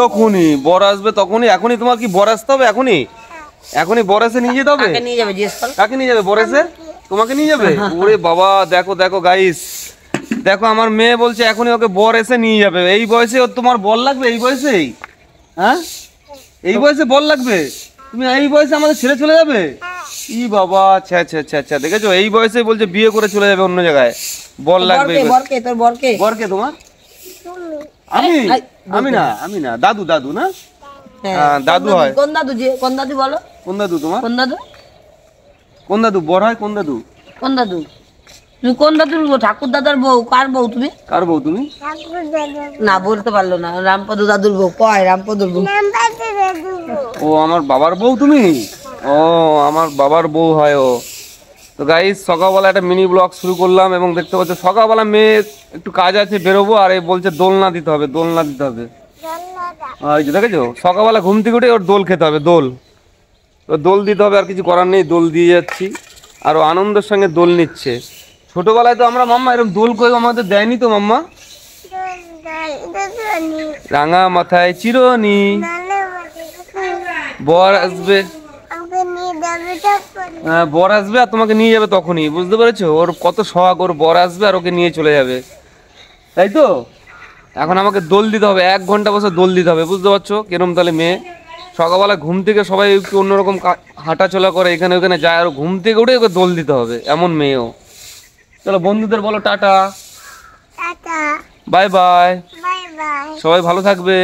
তখনই বর আসবে, তখনই। এখনই তোমার কি বর আসতে হবে? এখনই এখনই বর এসে নিয়ে যেতে হবে? কাকে নিয়ে যাবে? বর এসে তোমাকে নিয়ে যাবে? ওরে বাবা, দেখো দেখো গাইস, দেখো আমার মেয়ে বলছে এখনই ওকে বর এসে নিয়ে যাবে। এই বয়সে ওর তোমার বর লাগবে? এই বয়সেই? হ্যাঁ, এই বয়সে বর লাগবে? তুমি এই বয়সে আমাদের ছেড়ে চলে যাবে? ই বাবা, আচ্ছা আচ্ছা আচ্ছা আচ্ছা, দেখেছো এই বয়সে বলছে বিয়ে করে চলে যাবে অন্য জায়গায়, বর লাগবে। বরকে তোমার? আমি আমি না, আমি না, দাদু, দাদু না, দাদু হয়। কোন দাদু? কোন দাদু বলো? কোন দাদু তোমার? কোন দাদু? কোন দাদু বর হয়? কোন দাদু? কোন দাদু? তুমি কোন দাদুর বউ? ঠাকুর দাদার বউ? কার বউ তুমি? কার বউ তুমি? না বলতে পারলো না। রামপদ দাদুর বউ। কয় রামপদর বউ? ও আমার বাবার বউ তুমি? ও আমার বাবার বউ হয় ও। তো গাইস, সকালবেলা একটা মিনি ব্লগ শুরু করলাম এবং দেখতে পাচ্ছ সকালবেলা মেয়ে একটু কাজ আছে, বেরোবো, আর এই বলছে দোলনা দিতে হবে, দোলনা দিতে হবে। এই যে দেখেছো, সকালবেলা ঘুম থেকে উঠে ওর দোল খেতে হবে, দোল, তো দোল দিতে হবে, আর কিছু করার নেই, দোল দিয়ে যাচ্ছি। আর ও আনন্দের সঙ্গে দোল নিচ্ছে। ছোটবেলায় তো আমরা মাম্মা এরকম দোল করে আমাদের দেয়নি তো মাম্মা? রাঙা মাথায় চিরনি, বর আসবে, হ্যাঁ বর আসবে আর তোমাকে নিয়ে যাবে তখনই, বুঝতে পেরেছো? ওর কত শখ, ওর বর আসবে আর ওকে নিয়ে চলে যাবে, তাই তো? এখন আমাকে দোল দিতে হবে, 1 ঘন্টা বসে দোল দিতে হবে, বুঝতে পারছো কেরম তাহলে মেয়ে? সকালবেলা ঘুম থেকে সবাই একটু অন্যরকম হাঁটাচলা করে, এখানে ওখানে যায়, আর ঘুম থেকে উঠে ওকে দোল দিতে হবে, এমন মেয়েও। চলো বন্ধুদের বলো টাটা, বাই বাই, সবাই ভালো থাকবে।